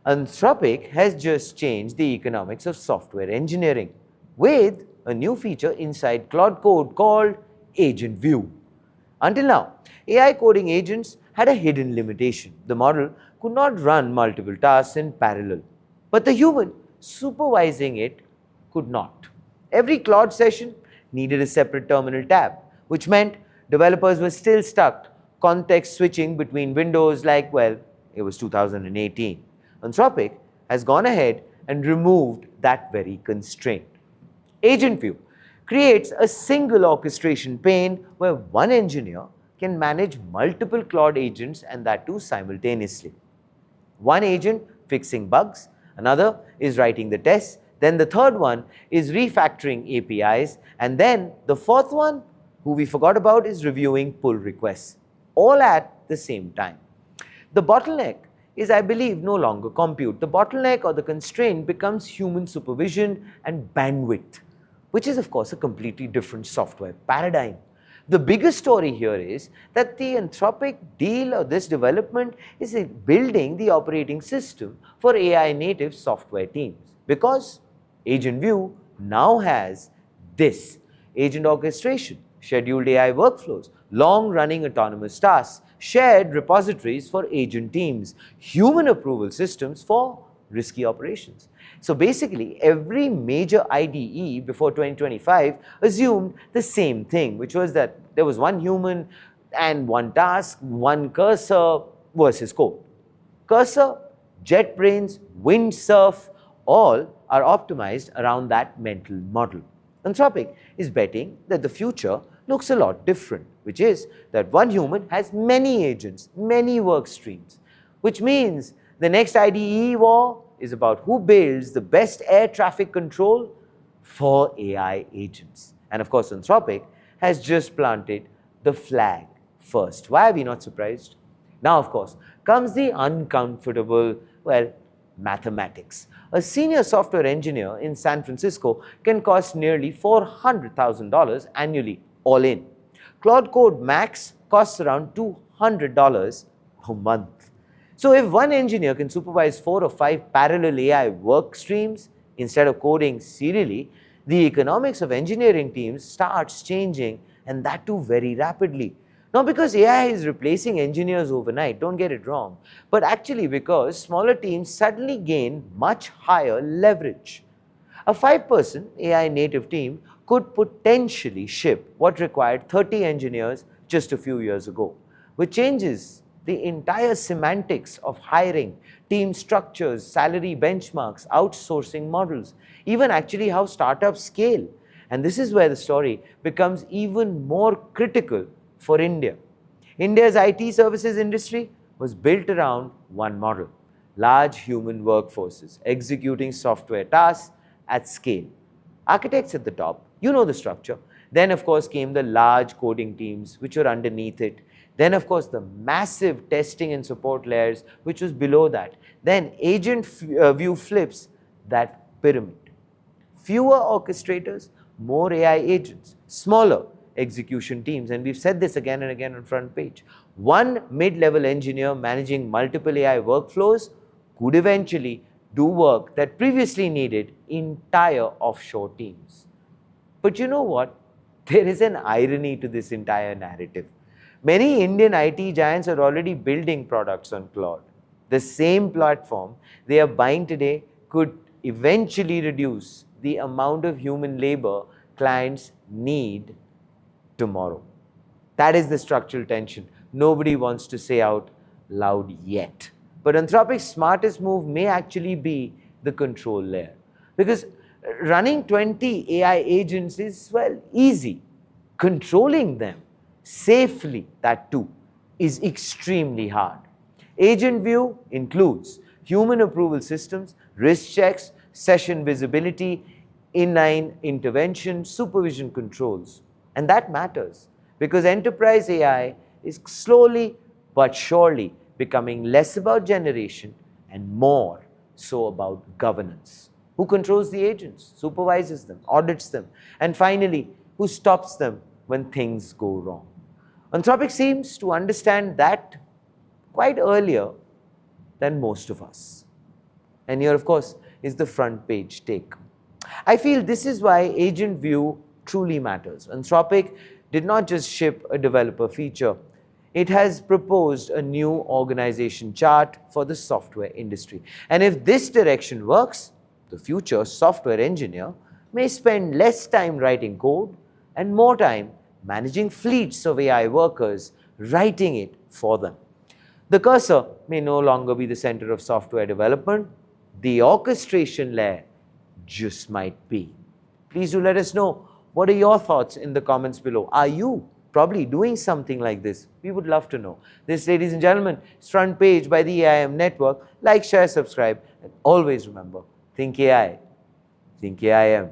Anthropic has just changed the economics of software engineering with a new feature inside Claude Code called Agent View. Until now, AI coding agents had a hidden limitation. The model could not run multiple tasks in parallel, but the human supervising it could not. Every Claude session needed a separate terminal tab, which meant developers were still stuck context switching between windows like, well, it was 2018. Anthropic has gone ahead and removed that very constraint. Agent View creates a single orchestration pane where one engineer can manage multiple Claude agents, and that too simultaneously. One agent fixing bugs, another is writing the tests, then the third one is refactoring APIs, and then the fourth one, who we forgot about, is reviewing pull requests, all at the same time. The bottleneck is, I believe, no longer compute. The bottleneck or the constraint becomes human supervision and bandwidth, which is, of course, a completely different software paradigm. The biggest story here is that the Anthropic deal or this development is building the operating system for AI native software teams, because Agent View now has this: agent orchestration, scheduled AI workflows, long-running autonomous tasks, shared repositories for agent teams, human approval systems for risky operations. So basically, every major IDE before 2025 assumed the same thing, which was that there was one human and one task, one cursor versus code. Cursor, JetBrains, Windsurf, all are optimized around that mental model. Anthropic is betting that the future looks a lot different, which is that one human has many agents, many work streams, which means the next IDE war is about who builds the best air traffic control for AI agents. And of course, Anthropic has just planted the flag first. Why are we not surprised? Now, of course, comes the uncomfortable, well, mathematics. A senior software engineer in San Francisco can cost nearly $400,000 annually, all in. Claude Code Max costs around $200 per month. So if one engineer can supervise 4 or 5 parallel AI work streams instead of coding serially, the economics of engineering teams starts changing, and that too very rapidly. Not because AI is replacing engineers overnight, don't get it wrong, but actually because smaller teams suddenly gain much higher leverage. A 5-person AI native team could potentially ship what required 30 engineers just a few years ago, which changes the entire semantics of hiring, team structures, salary benchmarks, outsourcing models, even actually how startups scale. And this is where the story becomes even more critical for India. India's IT services industry was built around one model: large human workforces executing software tasks at scale. Architects at the top, you know the structure. Then, of course, came the large coding teams, which were underneath it. Then, of course, the massive testing and support layers, which was below that. Then, Agent View flips that pyramid. Fewer orchestrators, more AI agents, smaller execution teams. And we've said this again and again on front page. One mid-level engineer managing multiple AI workflows could eventually do work that previously needed entire offshore teams. But you know what? There is an irony to this entire narrative. Many Indian IT giants are already building products on Claude. The same platform they are buying today could eventually reduce the amount of human labor clients need tomorrow. That is the structural tension nobody wants to say out loud yet. But Anthropic's smartest move may actually be the control layer. Because running 20 AI agents is, well, easy. Controlling them safely, that too, is extremely hard. Agent View includes human approval systems, risk checks, session visibility, inline intervention, supervision controls. And that matters because enterprise AI is slowly but surely becoming less about generation and more so about governance. Who controls the agents, supervises them, audits them, and finally, who stops them when things go wrong? Anthropic seems to understand that quite earlier than most of us. And here, of course, is the front page take. I feel this is why Agent View truly matters. Anthropic did not just ship a developer feature. It has proposed a new organization chart for the software industry. And if this direction works, the future software engineer may spend less time writing code and more time managing fleets of AI workers writing it for them. The cursor may no longer be the center of software development. The orchestration layer just might be. Please do let us know, what are your thoughts in the comments below? Are you probably doing something like this? We would love to know. This, ladies and gentlemen, is Front Page by the AIM Network. Like, share, subscribe, and always remember, think AI, think AIM.